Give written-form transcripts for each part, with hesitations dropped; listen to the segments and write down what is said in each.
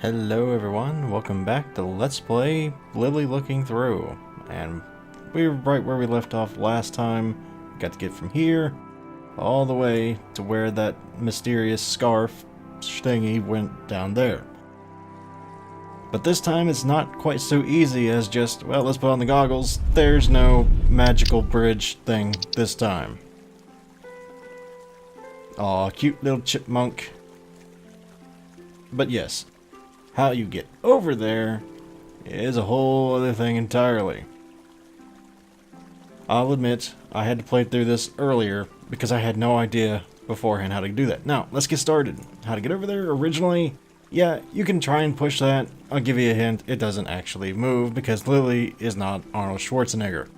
Hello everyone, welcome back to Let's Play Lilly Looking Through. And we were right where we left off last time. Got to get from here all the way to where that mysterious scarf thingy went down there. But this time it's not quite so easy as just, well, let's put on the goggles. There's no magical bridge thing this time. Aw, cute little chipmunk. But yes, how you get over there is a whole other thing entirely. I'll admit, I had to play through this earlier because I had no idea beforehand how to do that. Now, let's get started. How to get over there originally? Yeah, you can try and push that. I'll give you a hint, it doesn't actually move because Lilly is not Arnold Schwarzenegger.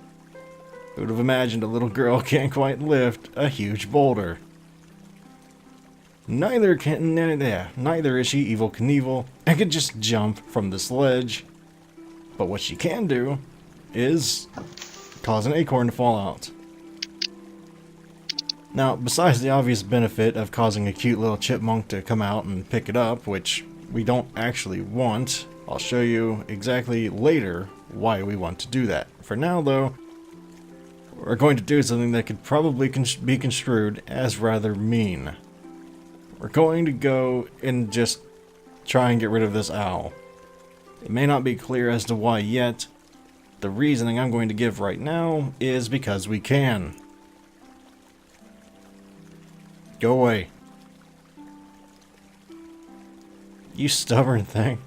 Who would have imagined a little girl can't quite lift a huge boulder? Neither is she Evel Knievel and can just jump from this ledge. But what she can do is cause an acorn to fall out. Now, besides the obvious benefit of causing a cute little chipmunk to come out and pick it up, which we don't actually want, I'll show you exactly later why we want to do that. For now, though, we're going to do something that could probably be construed as rather mean. We're going to go and just try and get rid of this owl. It may not be clear as to why yet. The reasoning I'm going to give right now is because we can. Go away. You stubborn thing.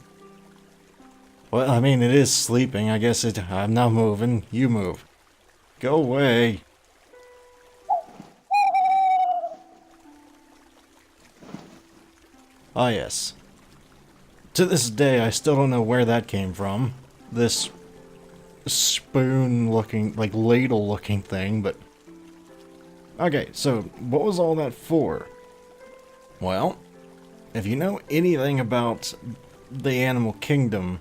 Well, I mean, it is sleeping. I guess I'm not moving. You move. Go away. Ah, yes. To this day, I still don't know where that came from. This spoon-looking, like ladle-looking thing, but... Okay, so what was all that for? Well, if you know anything about the animal kingdom,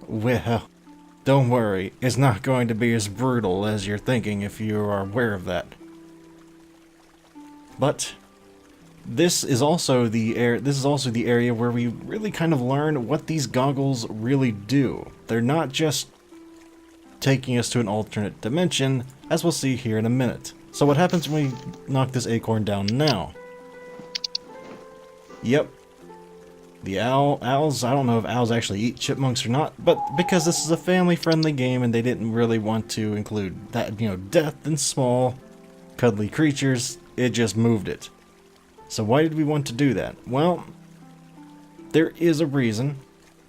well, don't worry, it's not going to be as brutal as you're thinking if you are aware of that. But this is also the area where we really kind of learn what these goggles really do. They're not just taking us to an alternate dimension, as we'll see here in a minute. So what happens when we knock this acorn down now? Yep. The owls, I don't know if owls actually eat chipmunks or not, but because this is a family-friendly game and they didn't really want to include that, death and small, cuddly creatures, it just moved it. So why did we want to do that? Well, there is a reason.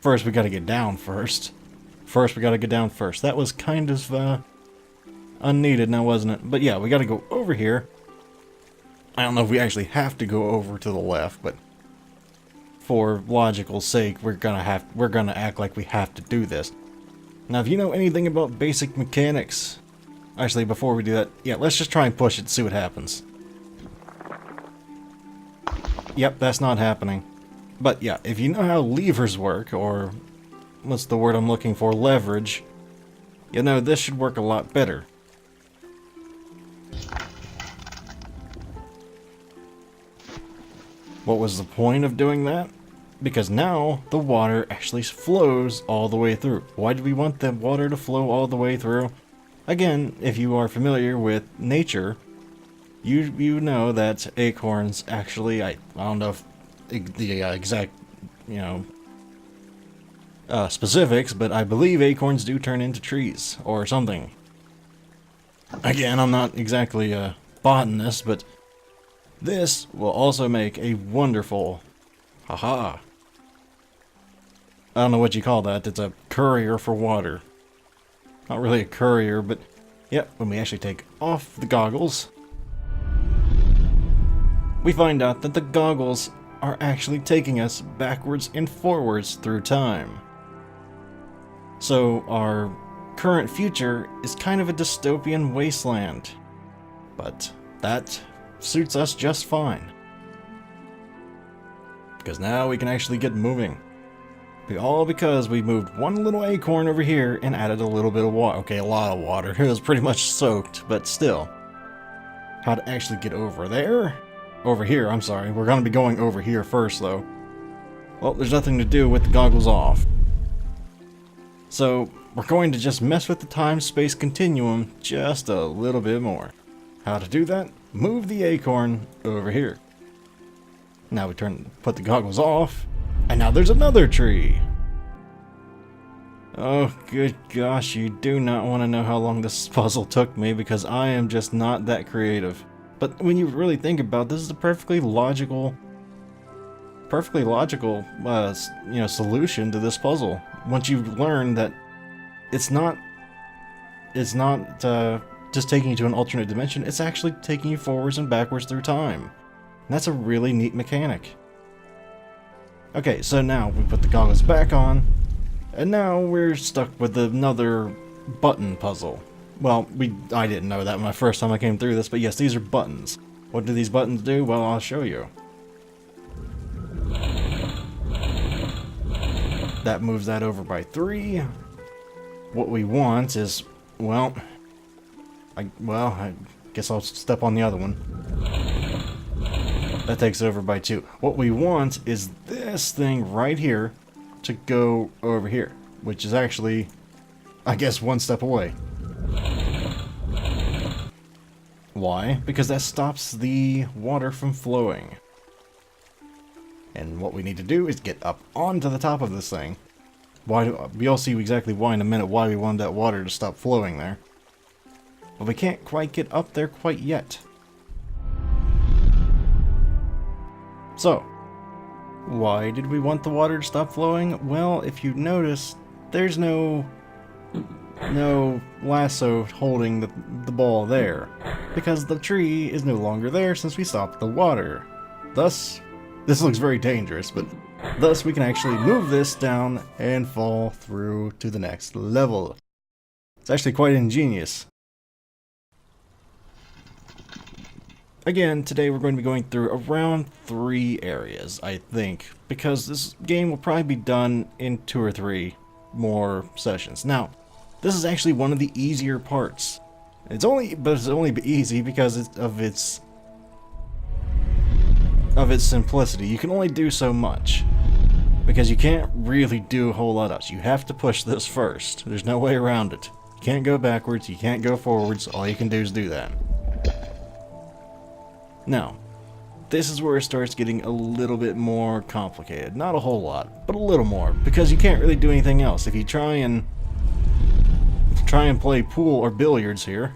First, we gotta get down first. That was kind of, unneeded now, wasn't it? But yeah, we gotta go over here. I don't know if we actually have to go over to the left, but for logical sake, we're gonna act like we have to do this. Now, if you know anything about basic mechanics... Actually, before we do that, yeah, let's just try and push it, see what happens. Yep, that's not happening. But yeah, if you know how levers work, or what's the word I'm looking for, leverage, you know this should work a lot better. What was the point of doing that? Because now the water actually flows all the way through. Why do we want the water to flow all the way through? Again, if you are familiar with nature, you know that acorns actually, I don't know if the exact, specifics, but I believe acorns do turn into trees, or something. Again, I'm not exactly a botanist, but this will also make a wonderful, haha. I don't know what you call that, it's a courier for water. Not really a courier, but yep, when we actually take off the goggles, we find out that the goggles are actually taking us backwards and forwards through time. So our current future is kind of a dystopian wasteland. But that suits us just fine. Because now we can actually get moving. All because we moved one little acorn over here and added a little bit of water. Okay, a lot of water. It was pretty much soaked, but still. How to actually get over there? Over here, I'm sorry. We're going to be going over here first, though. Well, there's nothing to do with the goggles off. So, we're going to just mess with the time-space continuum just a little bit more. How to do that? Move the acorn over here. Now we put the goggles off, and now there's another tree. Oh, good gosh, you do not want to know how long this puzzle took me, because I am just not that creative. But when you really think about it, this is a perfectly logical, solution to this puzzle. Once you learn that it's not just taking you to an alternate dimension, it's actually taking you forwards and backwards through time. And that's a really neat mechanic. Okay, so now we put the goggles back on, and now we're stuck with another button puzzle. Well, I didn't know that my first time I came through this, but yes, these are buttons. What do these buttons do? Well, I'll show you. That moves that over by 3. What we want is, well, I guess I'll step on the other one. That takes it over by 2. What we want is this thing right here to go over here, which is actually, I guess, 1 step away. Why? Because that stops the water from flowing. And what we need to do is get up onto the top of this thing. We'll see exactly why in a minute, why we wanted that water to stop flowing there. But we can't quite get up there quite yet. So, why did we want the water to stop flowing? Well, if you notice, there's no lasso holding the ball there, because the tree is no longer there since we stopped the water. Thus, this looks very dangerous, but thus we can actually move this down and fall through to the next level. It's actually quite ingenious. Again, today we're going to be going through around 3 areas, I think, because this game will probably be done in 2 or 3 more sessions. Now, this is actually one of the easier parts. It's only easy because of its simplicity. You can only do so much, because you can't really do a whole lot else. You have to push this first. There's no way around it. You can't go backwards, you can't go forwards, all you can do is do that. Now, this is where it starts getting a little bit more complicated. Not a whole lot, but a little more, because you can't really do anything else. If you try and play pool or billiards here,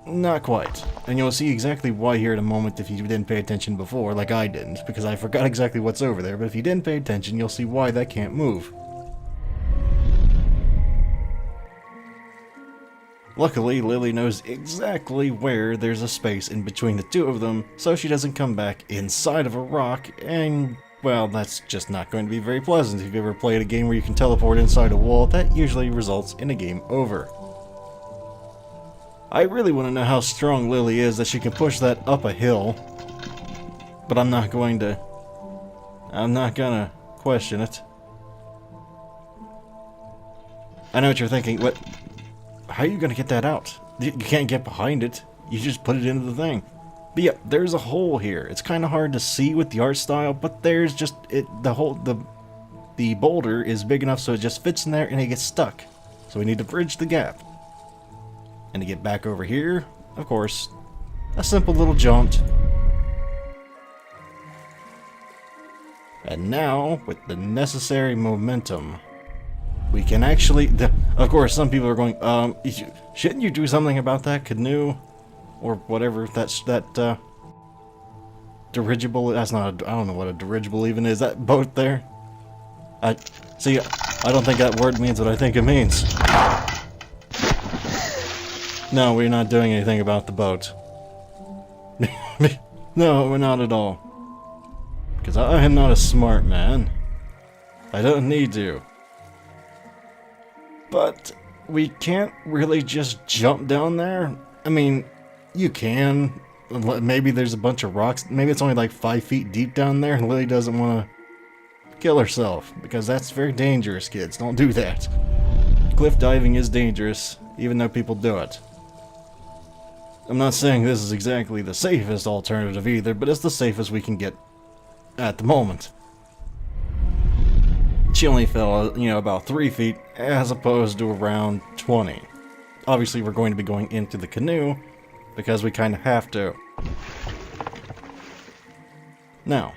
not quite. And you'll see exactly why here in a moment if you didn't pay attention before, like I didn't, because I forgot exactly what's over there, but if you didn't pay attention, you'll see why that can't move. Luckily, Lilly knows exactly where there's a space in between the 2 of them, so she doesn't come back inside of a rock, and, well, that's just not going to be very pleasant. If you've ever played a game where you can teleport inside a wall, that usually results in a game over. I really want to know how strong Lilly is that she can push that up a hill, but I'm not gonna question it. I know what you're thinking. What? How are you gonna get that out? You can't get behind it. You just put it into the thing. But yeah, there's a hole here. It's kind of hard to see with the art style, but there's just the boulder is big enough so it just fits in there and it gets stuck. So we need to bridge the gap. And to get back over here, of course, a simple little jump. And now, with the necessary momentum, we can actually... Of course, some people are going, shouldn't you do something about that canoe? Or whatever, that dirigible... That's not I don't know what a dirigible even is. That boat there? I don't think that word means what I think it means. No, we're not doing anything about the boat. No, we're not at all. Because I am not a smart man. I don't need to. But we can't really just jump down there. I mean, you can. Maybe there's a bunch of rocks. Maybe it's only like 5 feet deep down there, and Lily doesn't want to kill herself. Because that's very dangerous, kids. Don't do that. Cliff diving is dangerous, even though people do it. I'm not saying this is exactly the safest alternative either, but it's the safest we can get at the moment. She only fell, about 3 feet as opposed to around 20. Obviously, we're going to be going into the canoe because we kind of have to. Now,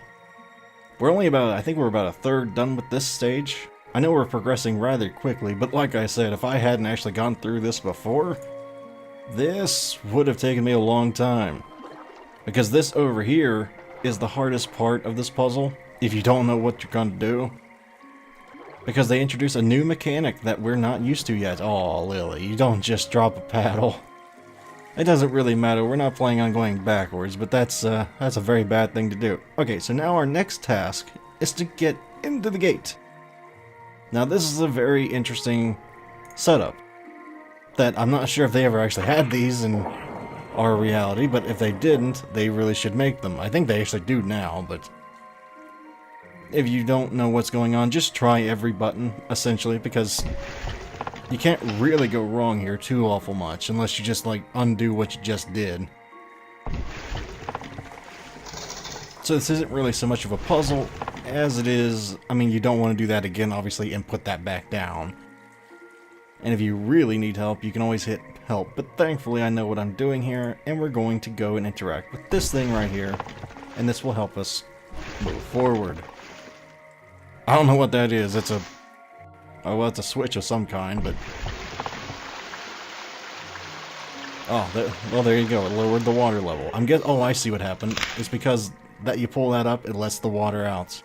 I think we're about a third done with this stage. I know we're progressing rather quickly, but like I said, if I hadn't actually gone through this before, this would have taken me a long time. Because this over here is the hardest part of this puzzle, if you don't know what you're going to do. Because they introduce a new mechanic that we're not used to yet. Aw, Lilly, you don't just drop a paddle. It doesn't really matter, we're not planning on going backwards, but that's a very bad thing to do. Okay, so now our next task is to get into the gate. Now this is a very interesting setup that I'm not sure if they ever actually had these in our reality, but if they didn't, they really should make them. I think they actually do now, but if you don't know what's going on, just try every button, essentially, because you can't really go wrong here too awful much, unless you just, undo what you just did. So this isn't really so much of a puzzle as it is, you don't want to do that again, obviously, and put that back down. And if you really need help, you can always hit help, but thankfully I know what I'm doing here, and we're going to go and interact with this thing right here, and this will help us move forward. I don't know what that is, it's a switch of some kind, but... well, there you go, it lowered the water level. Oh, I see what happened. It's because that you pull that up, it lets the water out.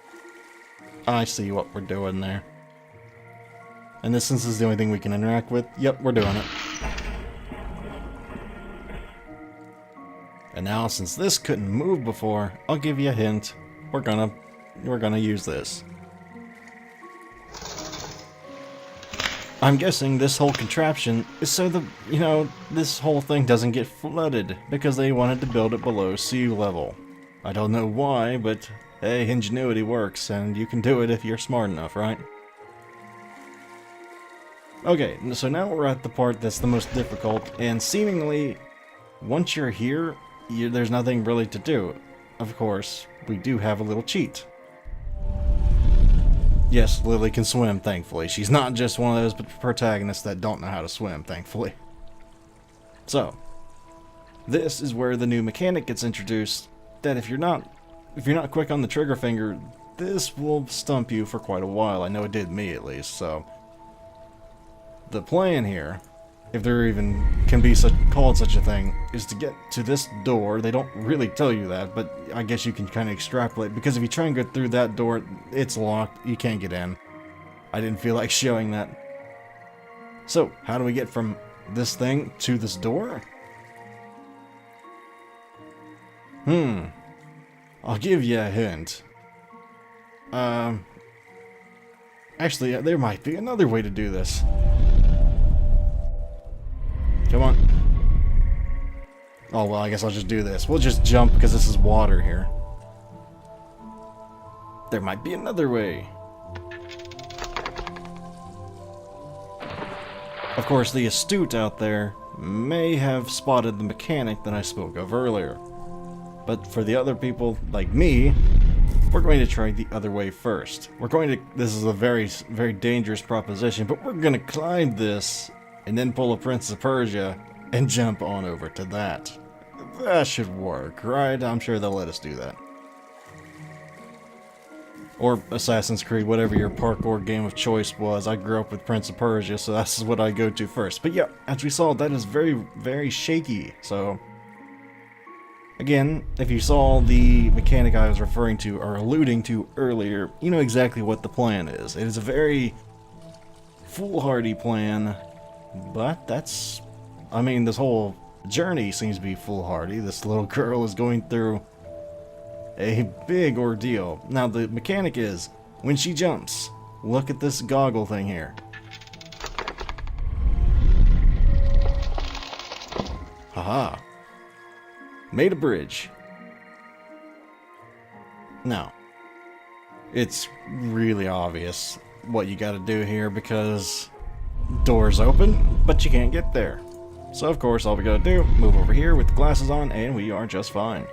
I see what we're doing there. And this is the only thing we can interact with. Yep, we're doing it. And now, since this couldn't move before, I'll give you a hint. We're gonna use this. I'm guessing this whole contraption is so this whole thing doesn't get flooded, because they wanted to build it below sea level. I don't know why, but hey, ingenuity works, and you can do it if you're smart enough, right? Okay, so now we're at the part that's the most difficult, and seemingly, once you're here, there's nothing really to do. Of course, we do have a little cheat. Yes, Lilly can swim, thankfully. She's not just one of those protagonists that don't know how to swim, thankfully. So, this is where the new mechanic gets introduced, that if you're not quick on the trigger finger, this will stump you for quite a while. I know it did me, at least, so... The plan here, if there even can be called such a thing, is to get to this door. They don't really tell you that, but I guess you can kind of extrapolate, because if you try and go through that door, it's locked, you can't get in. I didn't feel like showing that. So, how do we get from this thing to this door? I'll give you a hint. Actually, there might be another way to do this. Come on. Oh, well, I guess I'll just do this. We'll just jump because this is water here. There might be another way. Of course, the astute out there may have spotted the mechanic that I spoke of earlier. But for the other people, like me, we're going to try the other way first. This is a very, very dangerous proposition, but we're going to climb this and then pull a Prince of Persia and jump on over to that. That should work, right? I'm sure they'll let us do that. Or Assassin's Creed, whatever your parkour game of choice was. I grew up with Prince of Persia, so that's what I go to first. But yeah, as we saw, that is very, very shaky, so... Again, if you saw the mechanic I was referring to, or alluding to earlier, you know exactly what the plan is. It is a very foolhardy plan, but that's... this whole journey seems to be foolhardy. This little girl is going through a big ordeal. Now, the mechanic is, when she jumps, look at this goggle thing here. Haha. Made a bridge. Now, it's really obvious what you gotta do here because door's open, but you can't get there. So of course all we gotta do, move over here with the glasses on, and we are just fine.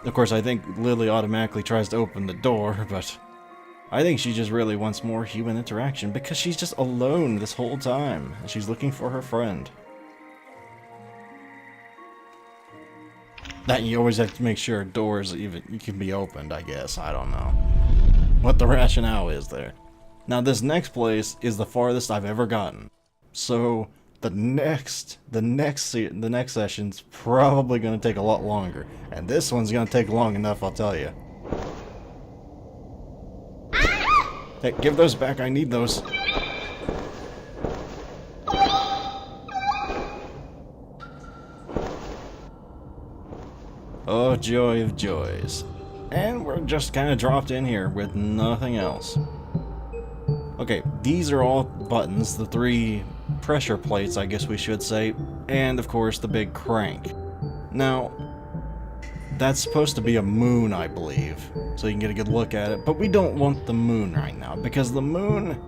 Of course, I think Lilly automatically tries to open the door, but I think she just really wants more human interaction because she's just alone this whole time, and she's looking for her friend. That you always have to make sure doors even can be opened, I guess. I don't know what the rationale is there. Now this next place is the farthest I've ever gotten. So the next session's probably going to take a lot longer. And this one's going to take long enough, I'll tell you. Hey, give those back, I need those. Oh, joy of joys. And we're just kind of dropped in here with nothing else. Okay, these are all buttons, the 3 pressure plates, I guess we should say, and of course the big crank. Now, that's supposed to be a moon, I believe, so you can get a good look at it, but we don't want the moon right now, because the moon...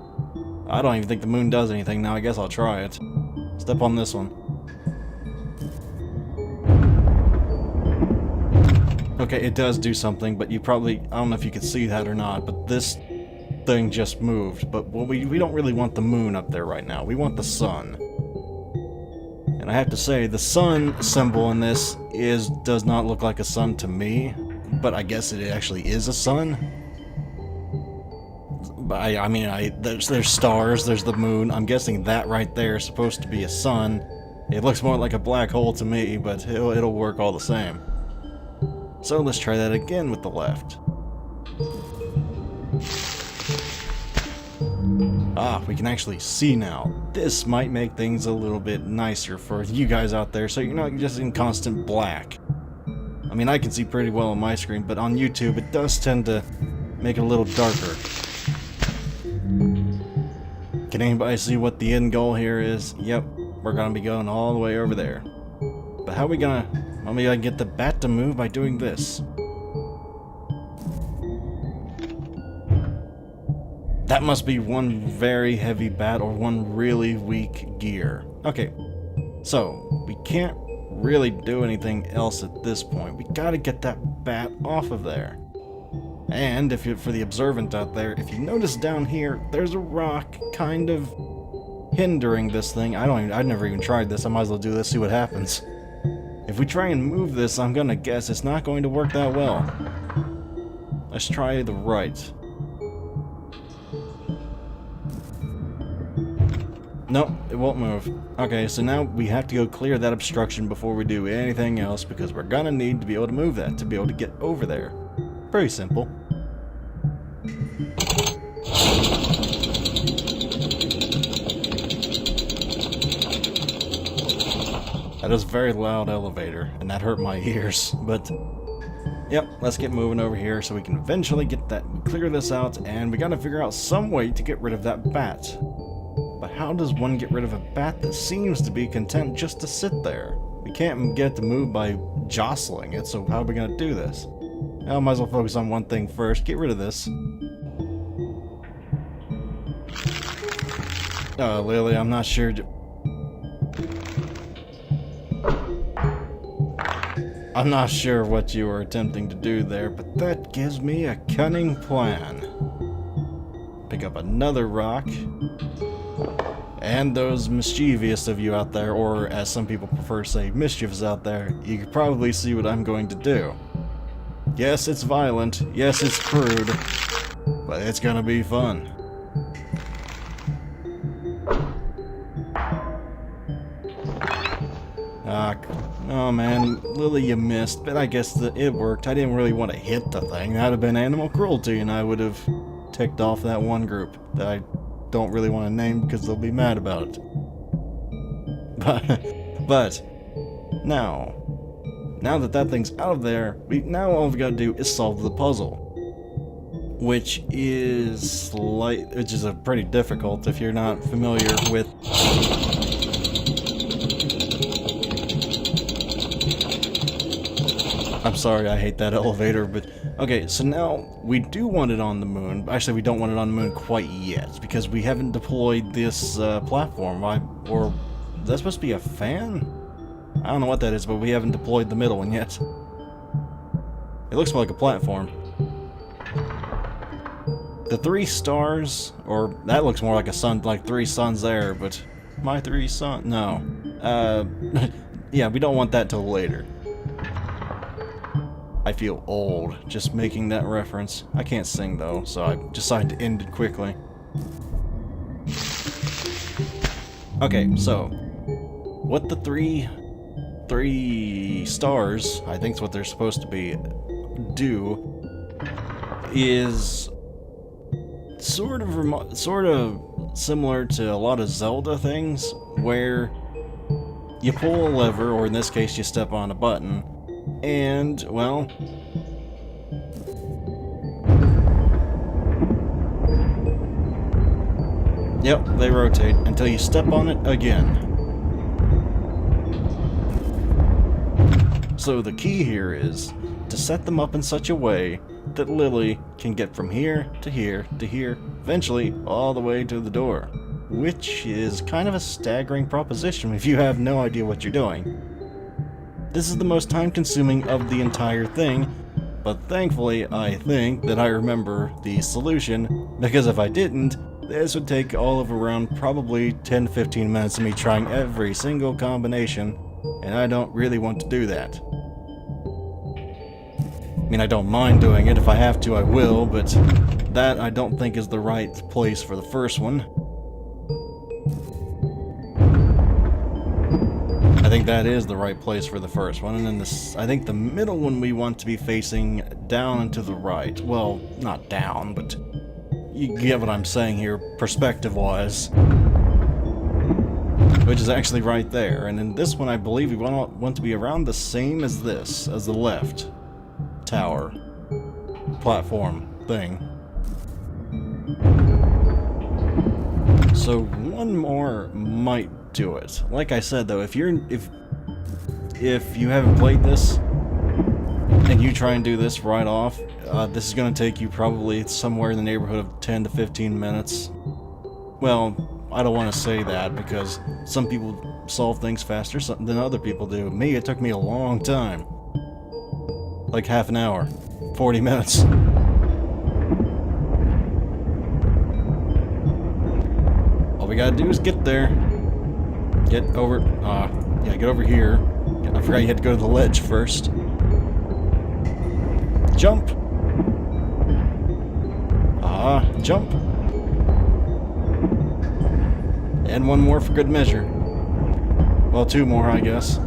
I don't even think the moon does anything now. I guess I'll try it. Step on this one. Okay, it does do something, but you probably... I don't know if you could see that or not, but this thing just moved. But we don't really want the moon up there right now. We want the sun. And I have to say, the sun symbol in this does not look like a sun to me, but I guess it actually is a sun. But I mean, there's stars, there's the moon. I'm guessing that right there is supposed to be a sun. It looks more like a black hole to me, but it'll work all the same. So let's try that again with the left. Ah, we can actually see now. This might make things a little bit nicer for you guys out there, so you're not just in constant black. I mean, I can see pretty well on my screen, but on YouTube it does tend to make it a little darker. Can anybody see what the end goal here is? Yep, we're gonna be going all the way over there. But how are we gonna... Maybe I can get the bat to move by doing this. That must be one very heavy bat or one really weak gear. Okay, so we can't really do anything else at this point. We gotta get that bat off of there. And if you're for the observant out there, if you notice down here, there's a rock kind of hindering this thing. I've never even tried this. I might as well do this, see what happens. If we try and move this, I'm gonna guess it's not going to work that well. Let's try the right. Nope, it won't move. Okay, so now we have to go clear that obstruction before we do anything else, because we're gonna need to be able to move that, to be able to get over there. Pretty simple. That is a very loud elevator, and that hurt my ears, but... Yep, let's get moving over here so we can eventually clear this out, and we gotta figure out some way to get rid of that bat. But how does one get rid of a bat that seems to be content just to sit there? We can't get it to move by jostling it, so how are we gonna do this? I might as well focus on one thing first. Get rid of this. Lilly, I'm not sure... I'm not sure what you were attempting to do there, but that gives me a cunning plan. Pick up another rock. And those mischievous of you out there, or as some people prefer to say, mischievous out there, you can probably see what I'm going to do. Yes, it's violent. Yes, it's crude. But it's gonna be fun. Oh man, Lilly, you missed, but I guess it worked. I didn't really want to hit the thing. That would have been animal cruelty, and I would have ticked off that one group that I don't really want to name because they'll be mad about it. But now that thing's out of there, now all we gotta do is solve the puzzle. Which is pretty difficult if you're not familiar with... I'm sorry, I hate that elevator, but... Okay, so now, we do want it on the moon. Actually, we don't want it on the moon quite yet, because we haven't deployed this platform. Or, is that supposed to be a fan? I don't know what that is, but we haven't deployed the middle one yet. It looks more like a platform. The 3 stars, or that looks more like a sun, like 3 suns there, but my 3 sun, no. Yeah, we don't want that till later. I feel old just making that reference. I can't sing though, so I decided to end it quickly. Okay, so what the three stars, I think is what they're supposed to be, do is sort of similar to a lot of Zelda things, where you pull a lever, or in this case you step on a button, and, well, yep, they rotate until you step on it again. So the key here is to set them up in such a way that Lilly can get from here to here to here, eventually all the way to the door. Which is kind of a staggering proposition if you have no idea what you're doing. This is the most time-consuming of the entire thing, but thankfully I think that I remember the solution, because if I didn't, this would take all of around probably 10 to 15 minutes of me trying every single combination, and I don't really want to do that. I mean, I don't mind doing it. If I have to, I will, but that I don't think is the right place for the first one. I think that is the right place for the first one, and then this, I think the middle one we want to be facing down and to the right. Well, not down, but you get what I'm saying here, perspective-wise. Which is actually right there, and in this one I believe we want to be around the same as this, as the left tower, platform thing. So one more might do it. Like I said though, if you haven't played this and you try and do this right off, this is going to take you probably somewhere in the neighborhood of 10 to 15 minutes. Well, I don't want to say that because some people solve things faster than other people do. Me, it took me a long time. Like half an hour, 40 minutes. All we gotta do is get there. Get over, yeah, get over here. I forgot you had to go to the ledge first. Jump. Jump. And one more for good measure. Well, 2 more, I guess.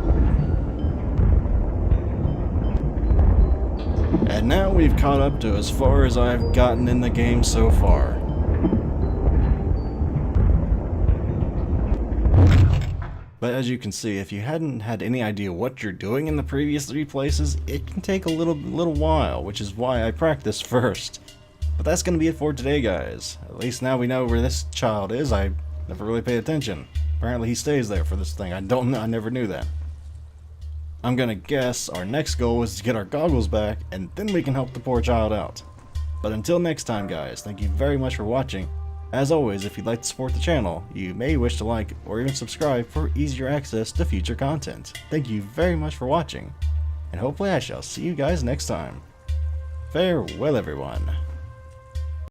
And now we've caught up to as far as I've gotten in the game so far. But as you can see, if you hadn't had any idea what you're doing in the previous 3 places, it can take a little while, which is why I practiced first. But that's going to be it for today, guys. At least now we know where this child is. I never really paid attention. Apparently he stays there for this thing. I never knew that. I'm gonna guess our next goal is to get our goggles back, and then we can help the poor child out. But until next time, guys, thank you very much for watching. As always, if you'd like to support the channel, you may wish to like or even subscribe for easier access to future content. Thank you very much for watching, and hopefully I shall see you guys next time. Farewell, everyone.